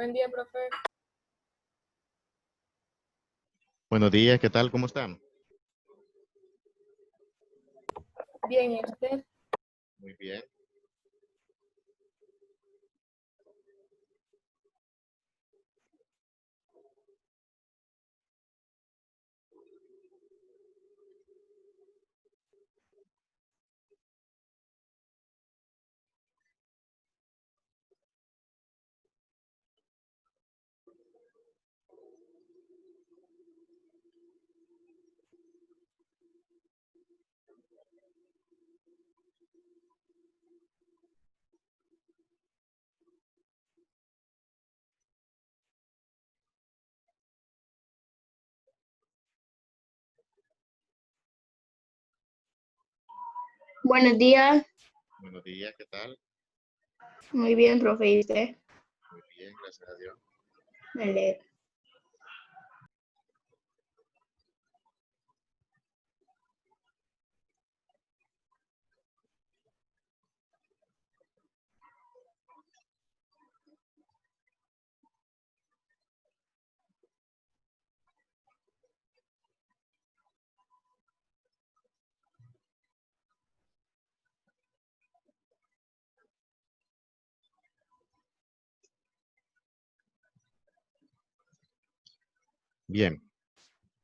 Buen día, profe. Buenos días, ¿qué tal? ¿Cómo están? Bien, ¿y usted? Muy bien. Buenos días, Buenos días, ¿qué tal? muy bien, profe, ¿y usted? Muy bien, gracias a Dios. Me alegro. Bien,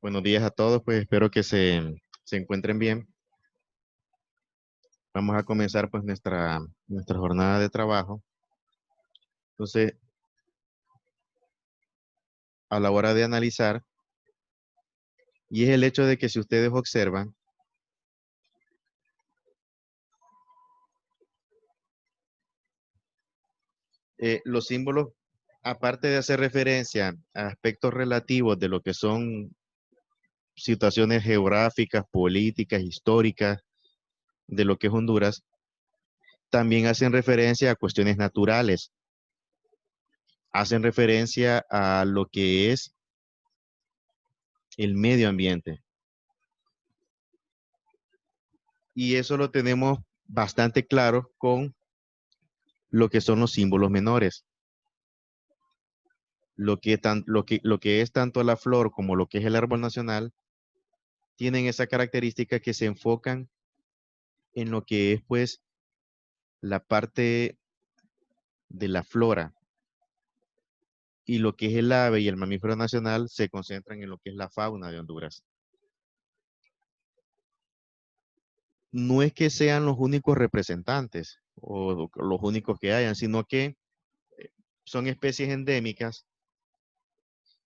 buenos días a todos, pues espero que se encuentren bien. Vamos a comenzar pues nuestra jornada de trabajo. Entonces, a la hora de analizar, y es el hecho de que si ustedes observan, los símbolos, aparte de hacer referencia a aspectos relativos de lo que son situaciones geográficas, políticas, históricas, de lo que es Honduras, también hacen referencia a cuestiones naturales, hacen referencia a lo que es el medio ambiente. Y eso lo tenemos bastante claro con lo que son los símbolos menores. Lo que es tanto la flor como lo que es el árbol nacional tienen esa característica que se enfocan en lo que es pues la parte de la flora, y lo que es el ave y el mamífero nacional se concentran en lo que es la fauna de Honduras. No es que sean los únicos representantes o los únicos que hayan, sino que son especies endémicas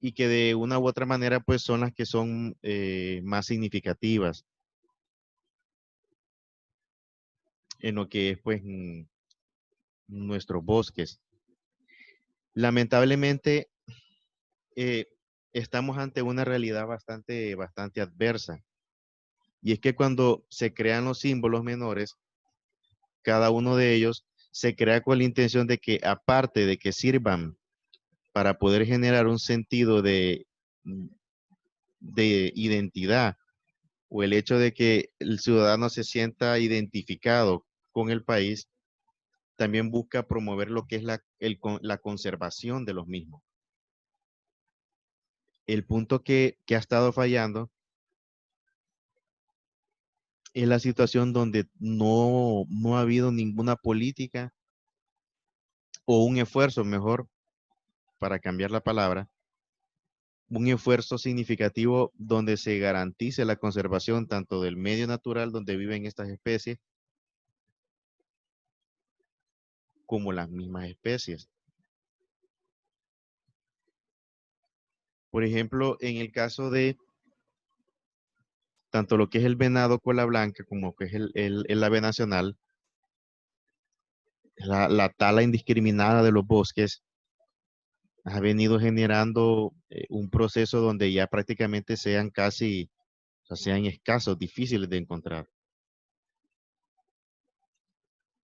y que de una u otra manera pues son las que son más significativas en lo que es pues nuestros bosques. Lamentablemente eh, estamos ante una realidad bastante adversa, y es que cuando se crean los símbolos menores, cada uno de ellos se crea con la intención de que, aparte de que sirvan para poder generar un sentido de identidad, o el hecho de que el ciudadano se sienta identificado con el país, también busca promover lo que es la conservación de los mismos. El punto que ha estado fallando es la situación donde no ha habido ninguna política o un esfuerzo, mejor, para cambiar la palabra, un esfuerzo significativo donde se garantice la conservación tanto del medio natural donde viven estas especies como las mismas especies. Por ejemplo, en el caso de tanto lo que es el venado cola blanca como que es el ave nacional, la tala indiscriminada de los bosques ha venido generando un proceso donde ya prácticamente sean casi, o sea, sean escasos, difíciles de encontrar.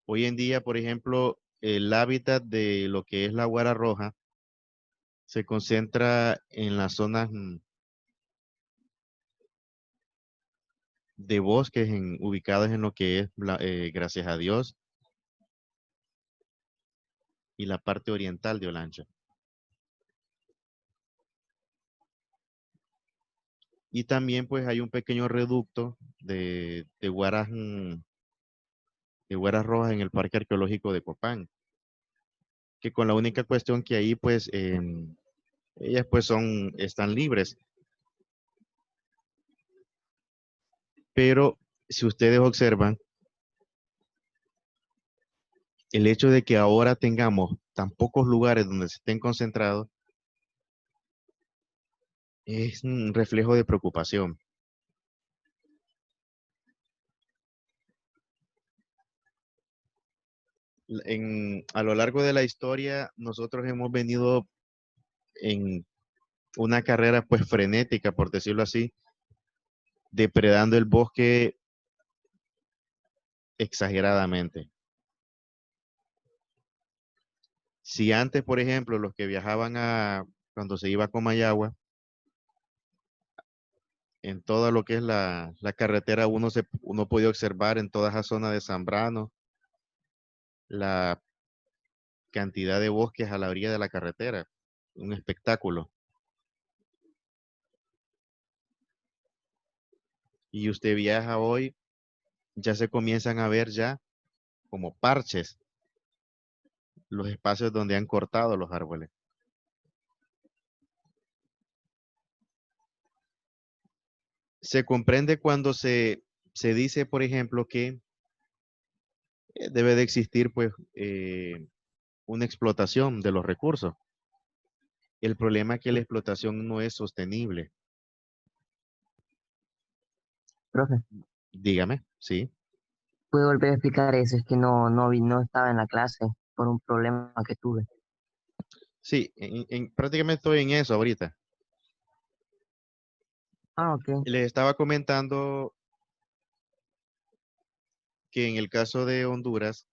Hoy en día, por ejemplo, el hábitat de lo que es la guara roja se concentra en las zonas de bosques ubicadas en lo que es, gracias a Dios, y la parte oriental de Olancho. Y también pues hay un pequeño reducto de huaras rojas en el Parque Arqueológico de Copán, que con la única cuestión que ahí pues ellas pues están libres. Pero si ustedes observan, el hecho de que ahora tengamos tan pocos lugares donde se estén concentrados es un reflejo de preocupación. A lo largo de la historia, nosotros hemos venido en una carrera pues frenética, por decirlo así, depredando el bosque exageradamente. Si antes, por ejemplo, los que viajaban cuando se iba a Comayagua, en todo lo que es la carretera, uno podía observar en toda esa zona de Zambrano la cantidad de bosques a la orilla de la carretera, un espectáculo. Y usted viaja hoy, ya se comienzan a ver ya como parches los espacios donde han cortado los árboles. Se comprende cuando se dice, por ejemplo, que debe de existir pues una explotación de los recursos. El problema es que la explotación no es sostenible. Profe, Dígame, sí. ¿puede volver a explicar eso? Es que no estaba en la clase por un problema que tuve. Sí, prácticamente estoy en eso ahorita. Ah, ok. Les estaba comentando que en el caso de Honduras,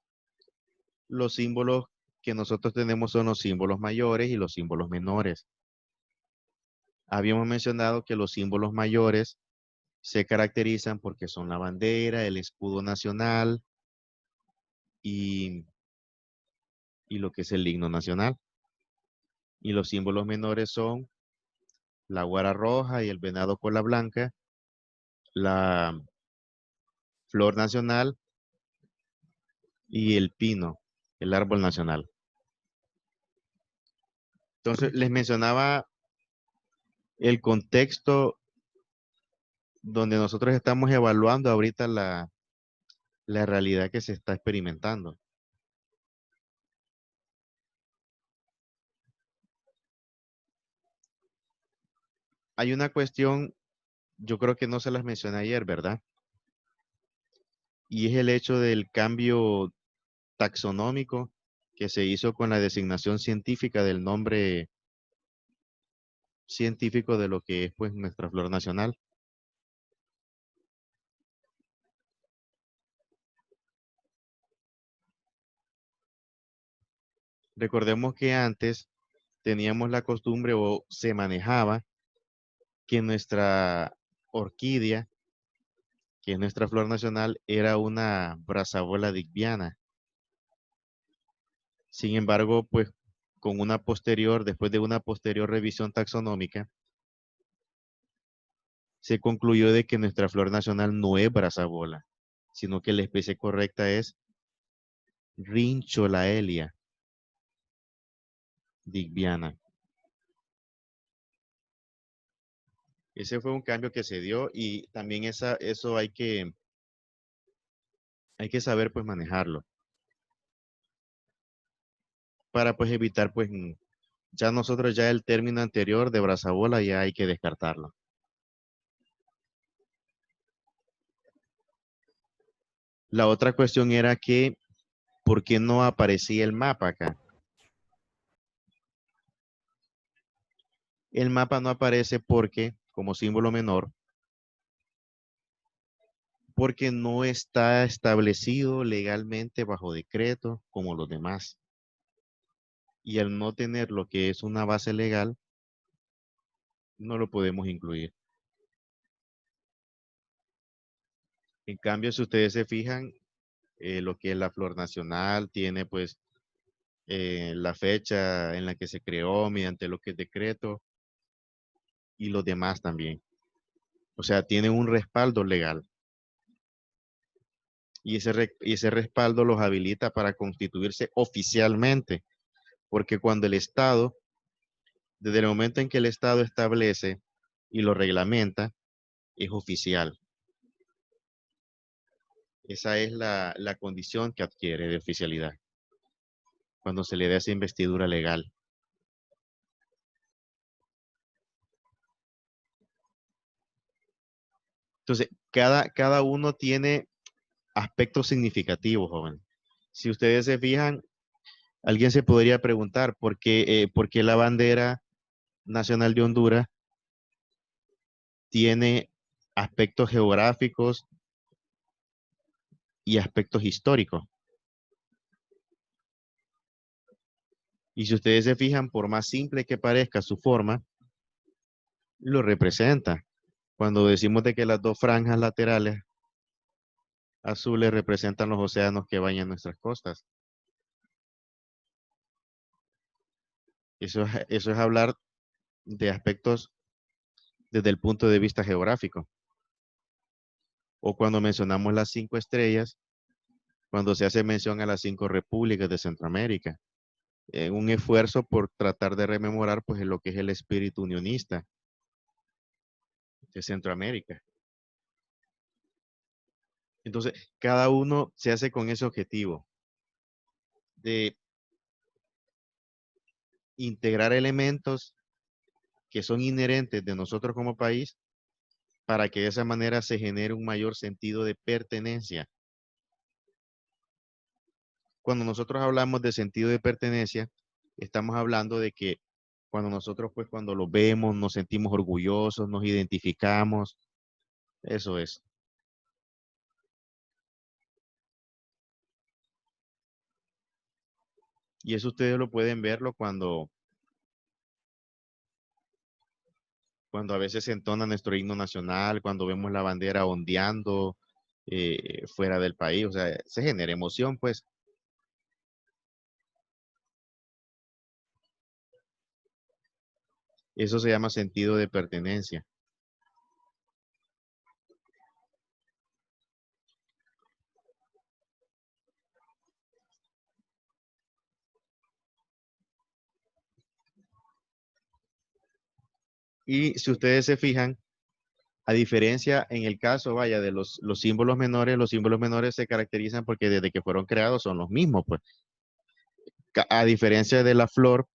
los símbolos que nosotros tenemos son los símbolos mayores y los símbolos menores. Habíamos mencionado que los símbolos mayores se caracterizan porque son la bandera, el escudo nacional y lo que es el himno nacional. Y los símbolos menores son la guara roja y el venado cola blanca, la flor nacional y el pino, el árbol nacional. Entonces, les mencionaba el contexto donde nosotros estamos evaluando ahorita la realidad que se está experimentando. Hay una cuestión, yo creo que no se las mencioné ayer, ¿verdad? Y es el hecho del cambio taxonómico que se hizo con la designación científica del nombre científico de lo que es pues nuestra flor nacional. Recordemos que antes teníamos la costumbre o se manejaba que nuestra orquídea, que es nuestra flor nacional, era una brazabola digbiana. Sin embargo, pues después de una posterior revisión taxonómica, se concluyó de que nuestra flor nacional no es brazabola, sino que la especie correcta es Rhincholaelia digbiana. Ese fue un cambio que se dio y también eso hay que saber pues manejarlo para pues evitar pues ya el término anterior de brazabola ya hay que descartarlo. La otra cuestión era que ¿por qué no aparecía el mapa acá? El mapa no aparece porque, como símbolo menor, porque no está establecido legalmente bajo decreto como los demás. Y al no tener lo que es una base legal, no lo podemos incluir. En cambio, si ustedes se fijan, lo que es la flor nacional tiene pues la fecha en la que se creó mediante lo que es decreto y los demás también. O sea, tienen un respaldo legal. Y ese respaldo los habilita para constituirse oficialmente, porque cuando el Estado, desde el momento en que el Estado establece y lo reglamenta, es oficial. Esa es la condición que adquiere de oficialidad, cuando se le da esa investidura legal. Entonces, cada uno tiene aspectos significativos, joven. Si ustedes se fijan, alguien se podría preguntar por qué la bandera nacional de Honduras tiene aspectos geográficos y aspectos históricos. Y si ustedes se fijan, por más simple que parezca su forma, lo representa. Cuando decimos de que las dos franjas laterales azules representan los océanos que bañan nuestras costas. Eso es hablar de aspectos desde el punto de vista geográfico. O cuando mencionamos las 5 estrellas, cuando se hace mención a las 5 repúblicas de Centroamérica. Un esfuerzo por tratar de rememorar pues lo que es el espíritu unionista de Centroamérica. Entonces, cada uno se hace con ese objetivo de integrar elementos que son inherentes de nosotros como país para que de esa manera se genere un mayor sentido de pertenencia. Cuando nosotros hablamos de sentido de pertenencia, estamos hablando de que cuando nosotros, pues cuando lo vemos, nos sentimos orgullosos, nos identificamos, eso es. Y eso ustedes lo pueden verlo cuando a veces se entona nuestro himno nacional, cuando vemos la bandera ondeando fuera del país, o sea, se genera emoción, pues. Eso se llama sentido de pertenencia. Y si ustedes se fijan, a diferencia en el caso, vaya, de los símbolos menores se caracterizan porque desde que fueron creados son los mismos, pues. A diferencia de la flor,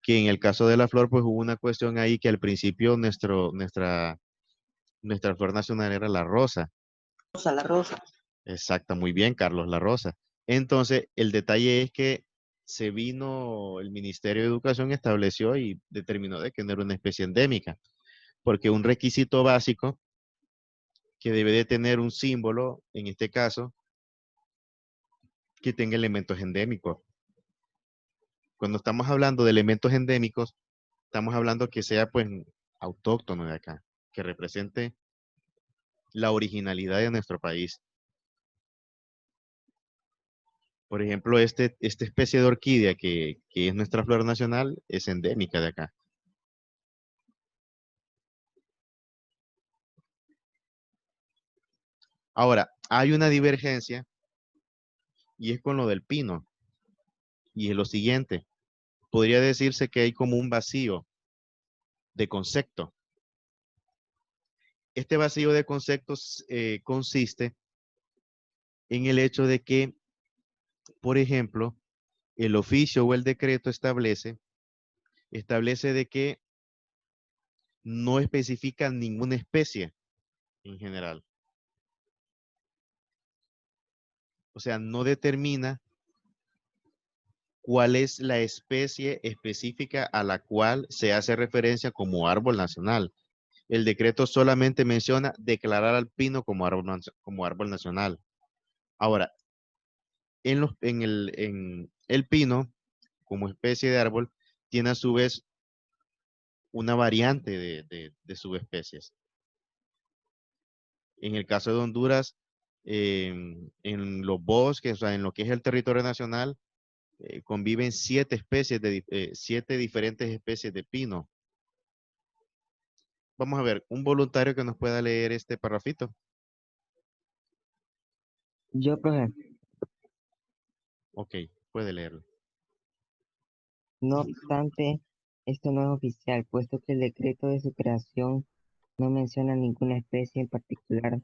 que en el caso de la flor, pues hubo una cuestión ahí que al principio nuestra flor nacional era la rosa. Rosa, la rosa. Exacto, muy bien, Carlos, la rosa. Entonces, el detalle es que se vino, el Ministerio de Educación estableció y determinó de que no era una especie endémica, porque un requisito básico que debe de tener un símbolo, en este caso, que tenga elementos endémicos. Cuando estamos hablando de elementos endémicos, estamos hablando que sea pues autóctono de acá, que represente la originalidad de nuestro país. Por ejemplo, esta especie de orquídea que es nuestra flor nacional es endémica de acá. Ahora, hay una divergencia y es con lo del pino. Y es lo siguiente, podría decirse que hay como un vacío de concepto. Este vacío de conceptos consiste en el hecho de que, por ejemplo, el oficio o el decreto establece de que no especifica ninguna especie en general. O sea, no determina cuál es la especie específica a la cual se hace referencia como árbol nacional. El decreto solamente menciona declarar al pino como árbol nacional. Ahora, en el pino, como especie de árbol, tiene a su vez una variante de subespecies. En el caso de Honduras, en los bosques, o sea, en lo que es el territorio nacional, conviven 7 diferentes especies de pino. Vamos a ver, un voluntario que nos pueda leer este parrafito. Yo, profe, Ok, puede leerlo. no obstante, esto no es oficial, puesto que el decreto de su creación no menciona ninguna especie en particular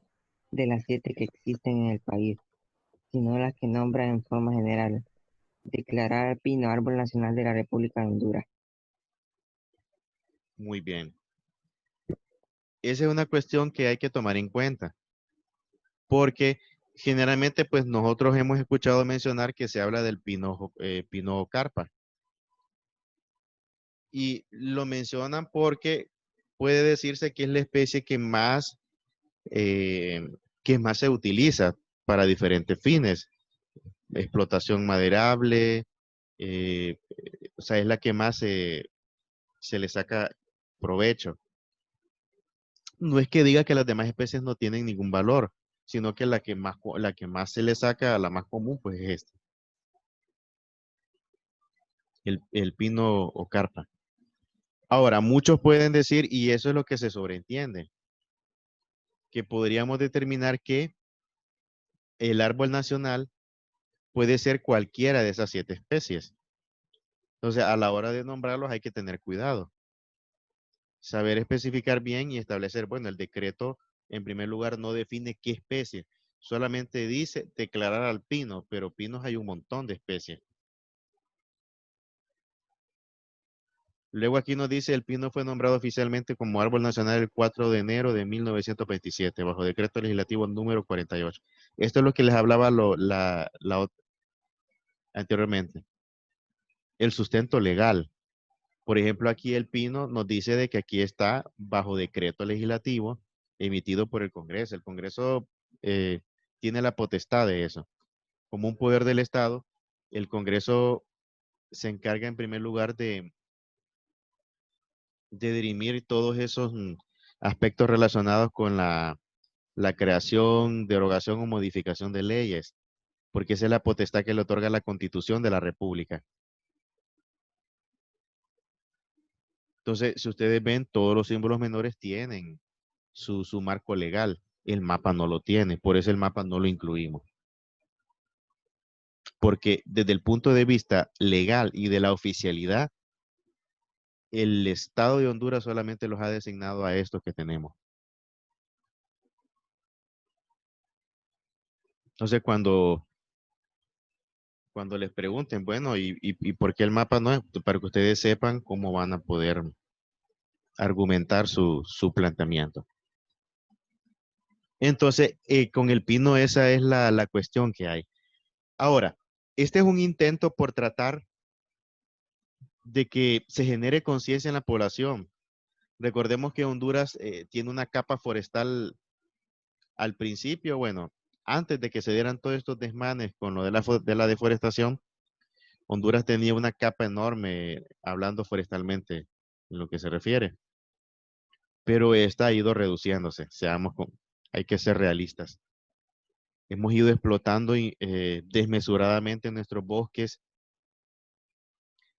de las 7 que existen en el país, sino las que nombra en forma general. Declarar al pino árbol nacional de la República de Honduras. Muy bien. Esa es una cuestión que hay que tomar en cuenta, porque generalmente pues nosotros hemos escuchado mencionar que se habla del pino carpa. Y lo mencionan porque puede decirse que es la especie eh, que más se utiliza para diferentes fines. Explotación maderable, o sea, es la que más se le saca provecho. No es que diga que las demás especies no tienen ningún valor, sino que la que más se le saca, la más común, pues es esta, el pino o carpa. Ahora, muchos pueden decir, y eso es lo que se sobreentiende, que podríamos determinar que el árbol nacional puede ser cualquiera de esas 7 especies. Entonces, a la hora de nombrarlos hay que tener cuidado. Saber especificar bien y establecer, bueno, el decreto en primer lugar no define qué especie, solamente dice declarar al pino, pero pinos hay un montón de especies. Luego aquí nos dice, el pino fue nombrado oficialmente como árbol nacional el 4 de enero de 1927, bajo decreto legislativo número 48. Esto es lo que les hablaba anteriormente. El sustento legal. Por ejemplo, aquí el pino nos dice de que aquí está bajo decreto legislativo emitido por el Congreso. El Congreso tiene la potestad de eso. Como un poder del Estado, el Congreso se encarga en primer lugar de dirimir todos esos aspectos relacionados con la creación, derogación o modificación de leyes, porque esa es la potestad que le otorga la Constitución de la República. Entonces, si ustedes ven, todos los símbolos menores tienen su marco legal. El mapa no lo tiene, por eso el mapa no lo incluimos. Porque desde el punto de vista legal y de la oficialidad, el Estado de Honduras solamente los ha designado a estos que tenemos. Entonces, cuando les pregunten, bueno, ¿y por qué el mapa no es? Para que ustedes sepan cómo van a poder argumentar su planteamiento. Entonces, con el pino esa es la cuestión que hay. Ahora, este es un intento por tratar de que se genere conciencia en la población. Recordemos que Honduras tiene una capa forestal al principio, bueno, antes de que se dieran todos estos desmanes con lo de la deforestación, Honduras tenía una capa enorme hablando forestalmente en lo que se refiere, pero esta ha ido reduciéndose, hay que ser realistas. Hemos ido explotando desmesuradamente nuestros bosques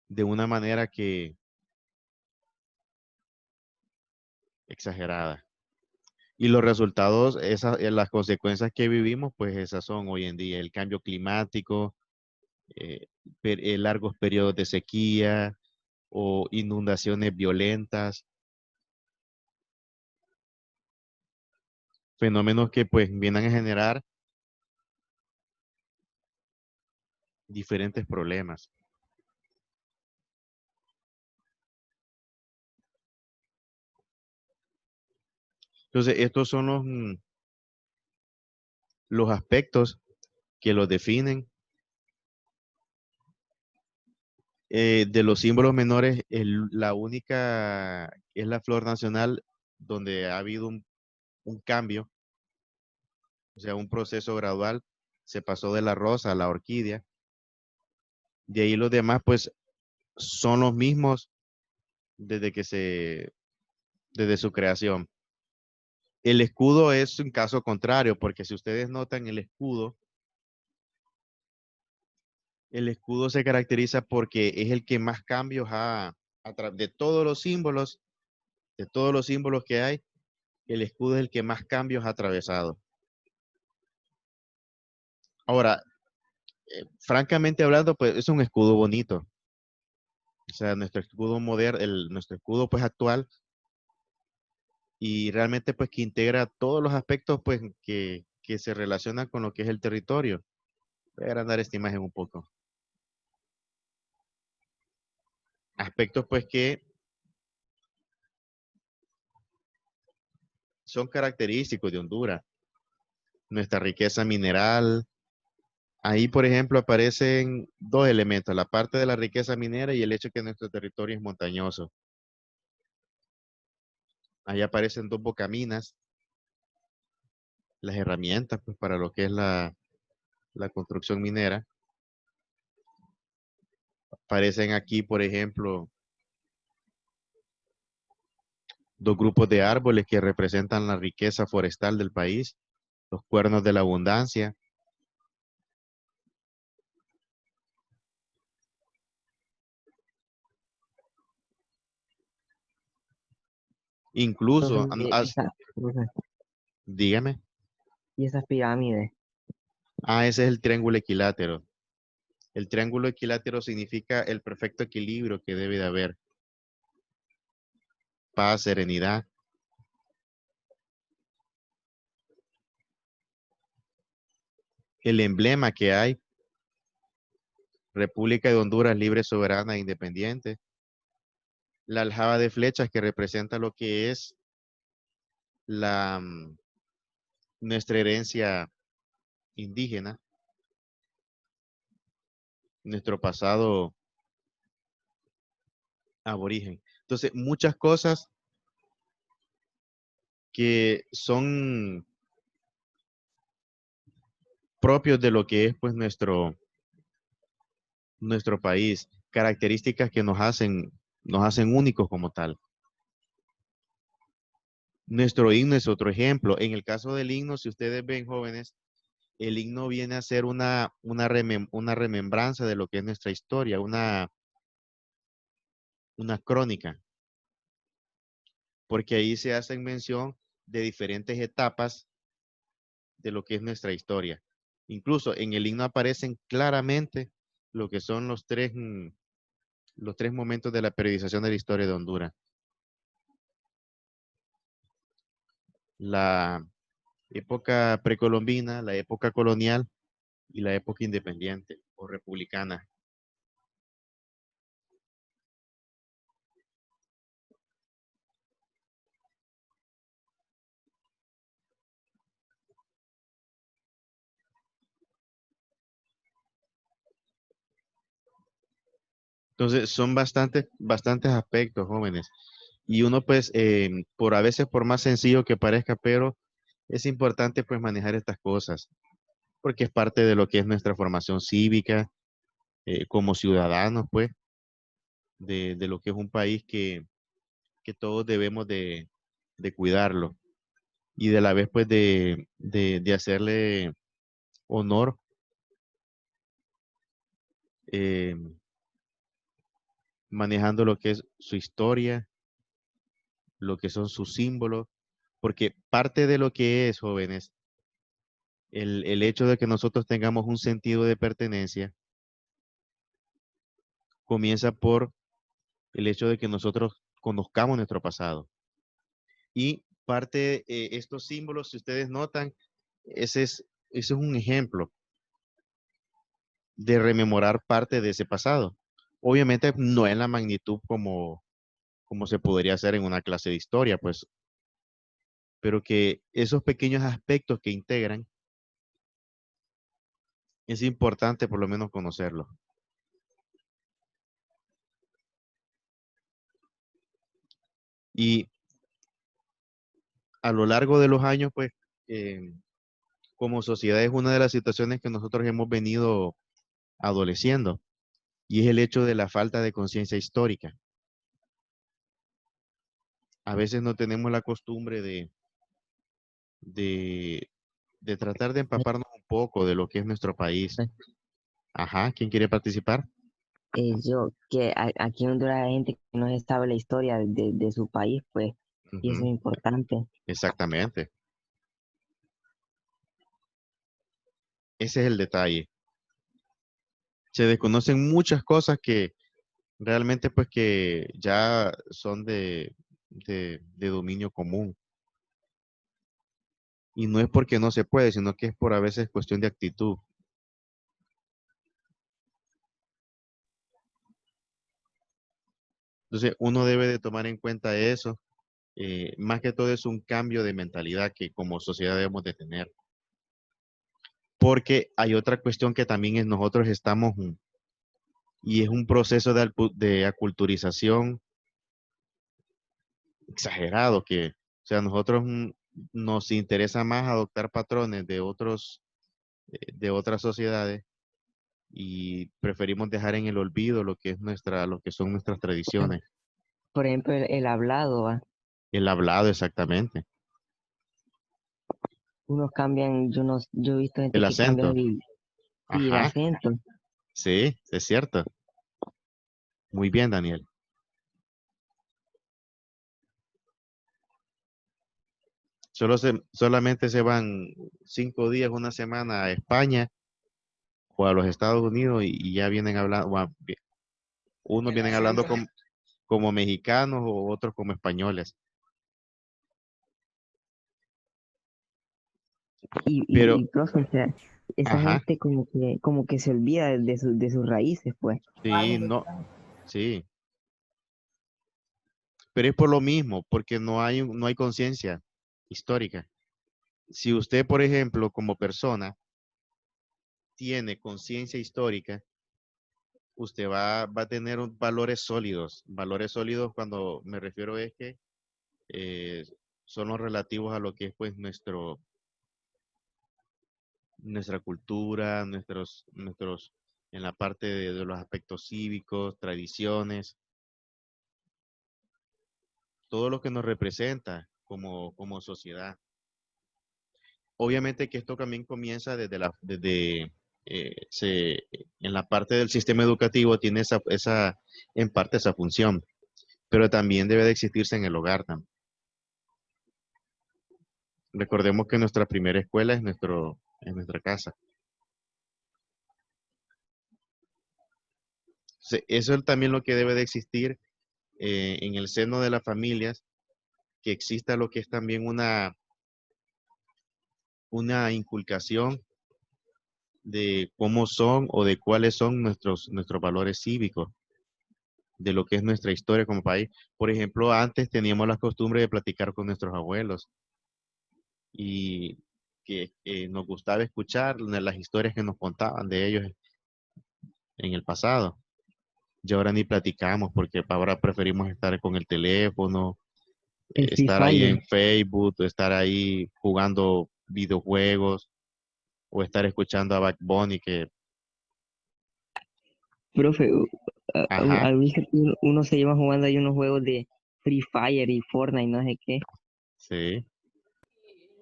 de una manera que exagerada. Y los resultados, las consecuencias que vivimos, pues esas son hoy en día el cambio climático, largos periodos de sequía o inundaciones violentas, fenómenos que pues vienen a generar diferentes problemas. Entonces, estos son los aspectos que los definen. De los símbolos menores, la única es la flor nacional donde ha habido un cambio, o sea, un proceso gradual. Se pasó de la rosa a la orquídea. De ahí los demás, pues, son los mismos desde su creación. El escudo es un caso contrario, porque si ustedes notan el escudo se caracteriza porque es el que más cambios de todos los símbolos, De todos los símbolos que hay, el escudo es el que más cambios ha atravesado. Ahora, francamente hablando, pues es un escudo bonito. O sea, nuestro escudo moderno, nuestro escudo pues actual, y realmente pues que integra todos los aspectos pues que se relacionan con lo que es el territorio. Voy a agrandar esta imagen un poco. Aspectos pues que son característicos de Honduras. Nuestra riqueza mineral. Ahí, por ejemplo, aparecen dos elementos, la parte de la riqueza minera y el hecho que nuestro territorio es montañoso. Ahí aparecen dos bocaminas, las herramientas pues, para lo que es la construcción minera. Aparecen aquí, por ejemplo, dos grupos de árboles que representan la riqueza forestal del país, los cuernos de la abundancia. Profe, Incluso, mire, profe, dígame, y esas pirámides. ese es el triángulo equilátero. El triángulo equilátero significa el perfecto equilibrio que debe de haber. Paz, serenidad. El emblema que hay, República de Honduras libre, soberana e independiente. La aljaba de flechas que representa lo que es la, nuestra herencia indígena, nuestro pasado aborigen. Entonces, muchas cosas que son propios de lo que es pues nuestro país, características que nos hacen únicos como tal. Nuestro himno es otro ejemplo. En el caso del himno, si ustedes ven, jóvenes, el himno viene a ser una remembranza de lo que es nuestra historia, una crónica, porque ahí se hacen mención de diferentes etapas de lo que es nuestra historia. Incluso en el himno aparecen claramente lo que son los tres momentos de la periodización de la historia de Honduras. La época precolombina, la época colonial y la época independiente o republicana. Entonces, son bastantes aspectos, jóvenes. Y uno, pues, a veces, por más sencillo que parezca, pero es importante, pues, manejar estas cosas, porque es parte de lo que es nuestra formación cívica, como ciudadanos, pues, de lo que es un país que todos debemos de cuidarlo. Y de la vez, pues, de hacerle honor, eh, manejando lo que es su historia, lo que son sus símbolos, porque parte de lo que es, jóvenes, el hecho de que nosotros tengamos un sentido de pertenencia comienza por el hecho de que nosotros conozcamos nuestro pasado. Y parte de estos símbolos, si ustedes notan, ese es un ejemplo de rememorar parte de ese pasado. Obviamente no en la magnitud como se podría hacer en una clase de historia, pues, pero que esos pequeños aspectos que integran, es importante por lo menos conocerlos. Y a lo largo de los años, pues, como sociedad es una de las situaciones que nosotros hemos venido adoleciendo, y es el hecho de la falta de conciencia histórica. A veces no tenemos la costumbre de, de tratar de empaparnos un poco de lo que es nuestro país. Ajá, ¿quién quiere participar? Yo, que aquí en Honduras hay gente que no sabe la historia de su país, pues y eso es Ujú, importante. exactamente. Ese es el detalle. Se desconocen muchas cosas que realmente pues que ya son de dominio común. Y no es porque no se puede, sino que es por a veces cuestión de actitud. Entonces, uno debe de tomar en cuenta eso. Más que todo es un cambio de mentalidad que como sociedad debemos de tener. Porque hay otra cuestión que también es nosotros estamos, y es un proceso de aculturización exagerado, que, o sea, nosotros nos interesa más adoptar patrones de otras sociedades y preferimos dejar en el olvido lo que es lo que son nuestras tradiciones. Por ejemplo, el hablado, ¿va? El hablado exactamente. Unos cambian, yo he visto gente El que cambia acento. sí, el Ajá, acento. sí, es cierto. Muy bien, Daniel. Solamente se van 5 días, una semana a España o a los Estados Unidos y ya vienen hablando, unos vienen hablando como mexicanos o otros como españoles. Pero, Profe, o sea, esa ajá, gente como que se olvida de sus raíces, pues. sí, no, sí. Pero es por lo mismo, porque no hay conciencia histórica. Si usted, por ejemplo, como persona, tiene conciencia histórica, usted va a tener valores sólidos. Valores sólidos cuando me refiero es que eh, son los relativos a lo que es pues nuestra cultura, en la parte de los aspectos cívicos, tradiciones, todo lo que nos representa como sociedad. Obviamente que esto también comienza en la parte del sistema educativo tiene en parte esa función, pero también debe de existirse en el hogar también. Recordemos que nuestra primera escuela es nuestra casa. Eso es también lo que debe de existir en el seno de las familias, que exista lo que es también una inculcación de cómo son o de cuáles son nuestros valores cívicos, de lo que es nuestra historia como país. Por ejemplo, antes teníamos la costumbre de platicar con nuestros abuelos y que nos gustaba escuchar las historias que nos contaban de ellos en el pasado. Y ahora ni platicamos porque ahora preferimos estar con el teléfono, El Free estar ahí Fire. en Facebook, estar ahí jugando videojuegos o estar escuchando a Bad Bunny que, Profe, ajá, a veces uno se lleva jugando ahí unos juegos de Free Fire y Fortnite, no sé qué. sí.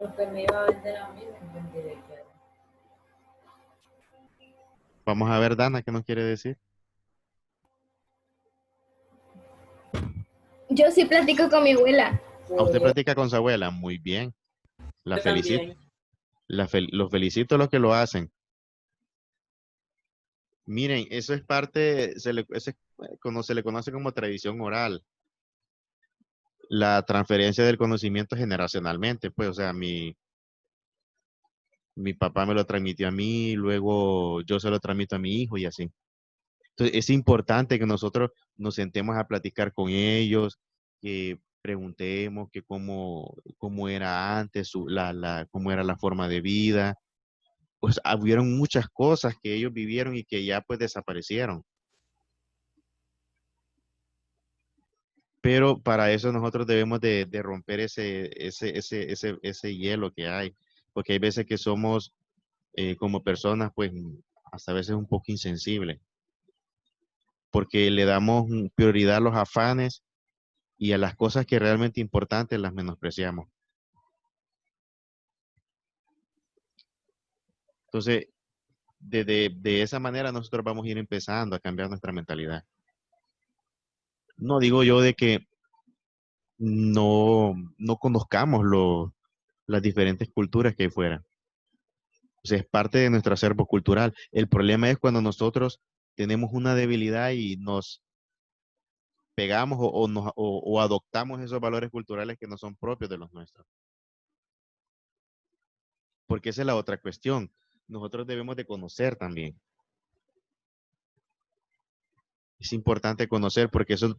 Lo que me iba a vender a mí, me mentiré que era. Vamos a ver, Dana, ¿qué nos quiere decir? Yo sí platico con mi abuela. ¿A usted platica con su abuela? Muy bien. La Yo felicito. también. Los felicito a los que lo hacen. Miren, eso es parte, se le conoce como tradición oral, la transferencia del conocimiento generacionalmente, pues, o sea, mi papá me lo transmitió a mí, luego yo se lo transmito a mi hijo y así. Entonces, es importante que nosotros nos sentemos a platicar con ellos, que preguntemos que cómo era antes, cómo era la forma de vida. Pues hubieron muchas cosas que ellos vivieron y que ya pues desaparecieron. Pero para eso nosotros debemos de romper ese hielo que hay, porque hay veces que somos como personas pues hasta a veces un poco insensibles, porque le damos prioridad a los afanes y a las cosas que realmente importantes las menospreciamos. Entonces, de esa manera nosotros vamos a ir empezando a cambiar nuestra mentalidad. No digo yo de que no conozcamos las diferentes culturas que hay fuera. O sea, es parte de nuestro acervo cultural. El problema es cuando nosotros tenemos una debilidad y nos pegamos o adoptamos esos valores culturales que no son propios de los nuestros. Porque esa es la otra cuestión. Nosotros debemos de conocer también. Es importante conocer porque eso